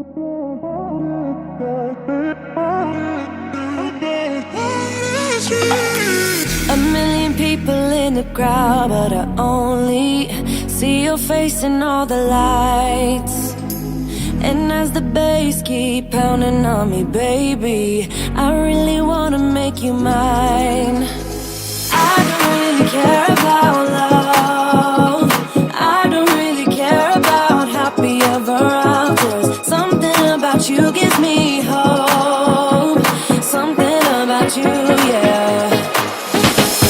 A million people in the crowd, but I only see your face in all the lights. And as the bass keep pounding on me, baby, I really wanna make you mine. I don't really care about love. I don't really care about happy ever afters. Something about you gives me hope. Something about you, yeah.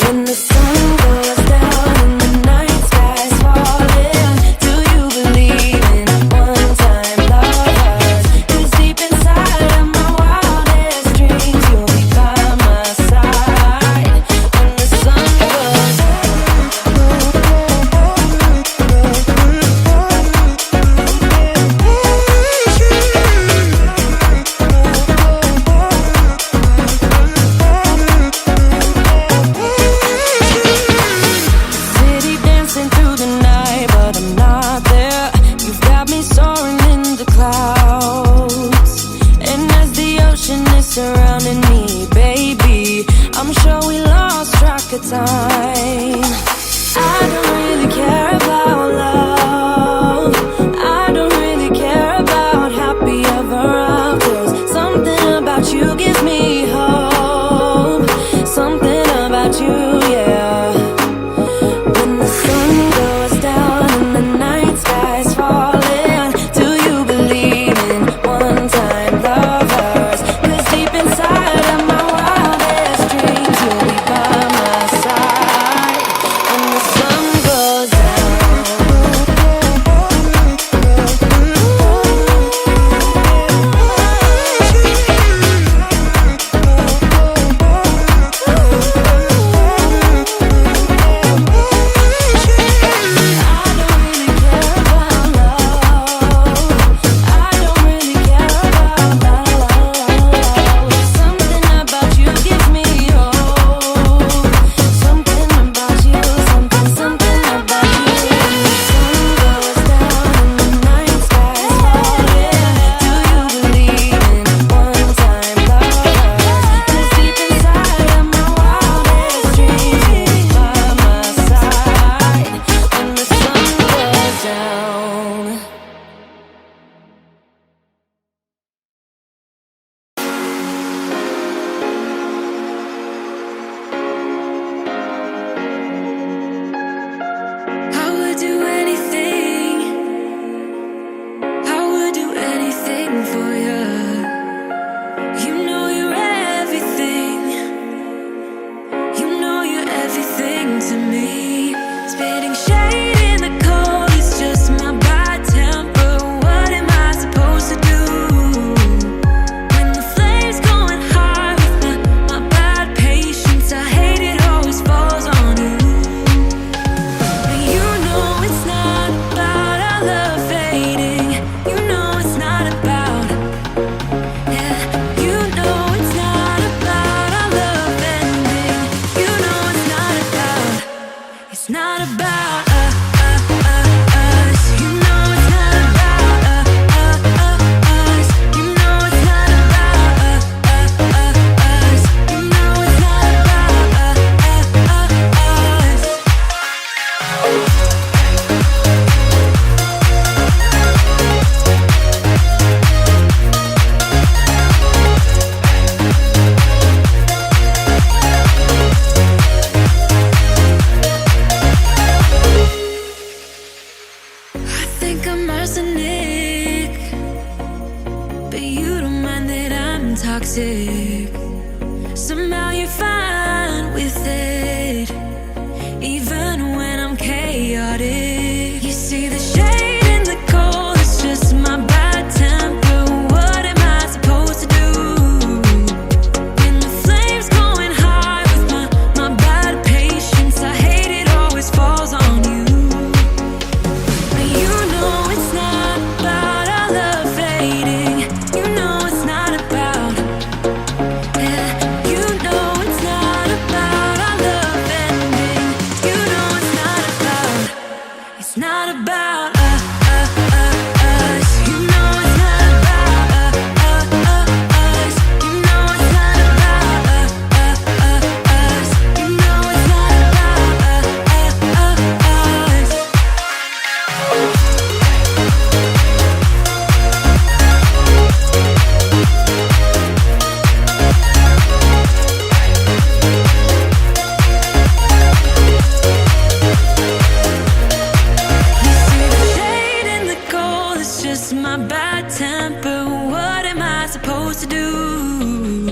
When the sun goes down and the night sky's falling, do you believe in one-time lovers? 'Cause deep inside of my wildest dreams, you'll be by my side. When the sun goes down. City dancing through the night, but I'm not there. You've got me soaring in the clouds. And as the ocean is surrounding me, baby, I'm sure we lost track of time. I don't really care about love. I don't really care about happy ever afters. Something about you gives me hope. Something about you, yeah. When the sun goes down and the night sky's falling, do you believe in one-time lovers? 'Cause deep inside of my wildest dreams, you'll be by my side. When the sun goes down. For you, you know you're everything. You know you're everything to me. Spitting shade in the cold is just my bad temper. What am I supposed to do when the flames going high with my bad patience? I hate it always falls on you. But you know it's not about our love fading. You know it's not about. You know it's not about our love ending. You know it's not about. It's not about us. You know it's not about us. You know it's not about us. You know it's not about us. I think I'm arsenic, but you don't mind that I'm toxic. Somehow you're fine with it, even when I'm chaotic. You see the shade in the cold, it's just my bad temper. What am I supposed to do when the flames going high with my bad patience? I hate it always falls on you. But you know it's not about our love fading. You know it's not about. Yeah, you know it's not. it's just my bad temper. What am I supposed to do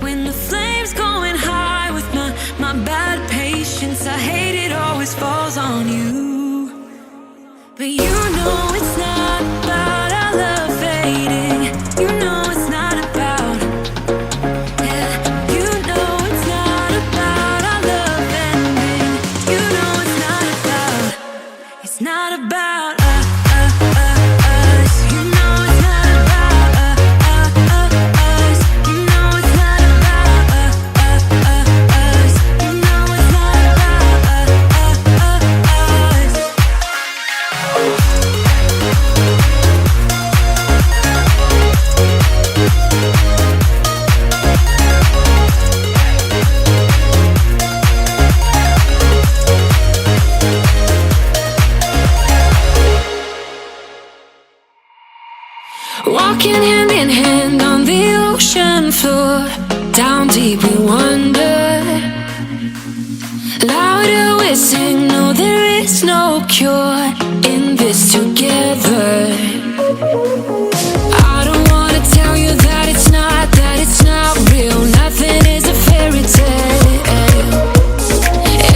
when the flame's going high with my bad patience? I hate it always falls on you. But you know it's not about our love fading. You know it's not about, yeah. You know it's not about our love ending. You know it's not about, it's not about us. You know it's not about us. You know it's not about us. You know it's not about us. Walking hand in hand on the ocean floor, down deep we wander. Louder we sing, no there is no cure in this together. I don't wanna tell you that it's not real. Nothing is a fairy tale.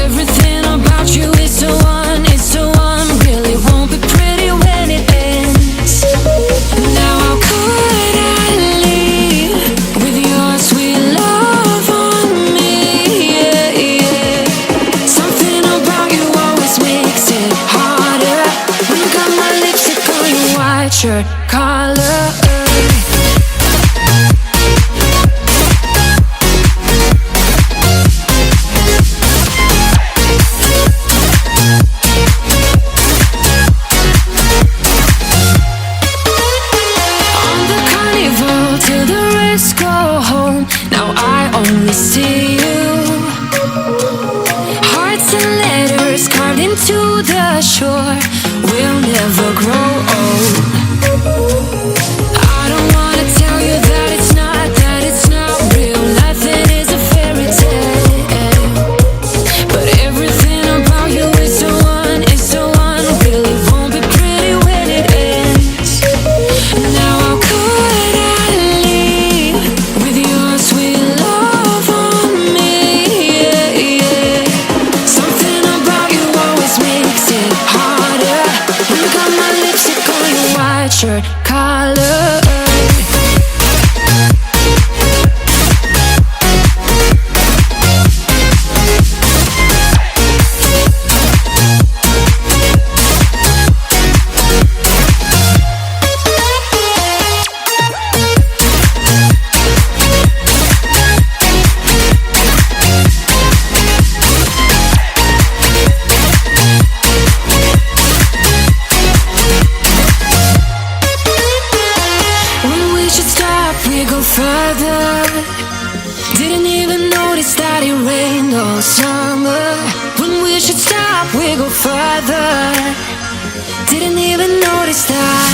Everything about you is so unreal. It won't be pretty when it ends. Now how could I leave with your sweet love on me? Yeah, yeah. Something about you always makes it harder. When you got my lipstick on your white shirt collar. Till the rest go home, now I only see you. Hearts and letters carved into the shore. We'll never grow old. I don't wanna tell you that it's not real. Nothing is a fairy tale. But everything about you is so unreal. It won't be pretty when it ends. Now how could I leave with your sweet love on me? Yeah, yeah. Something about you always makes it harder. When you got my lipstick on your white shirt collar. We go further. Didn't even notice that it rained all summer. When we should stop, we go further. Didn't even notice that.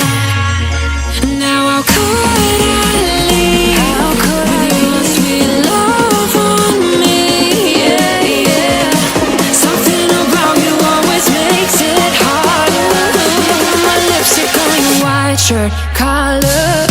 Now how could I leave with your sweet love on me? Yeah, yeah. Something about you always makes it harder. My lipstick on your white shirt collar.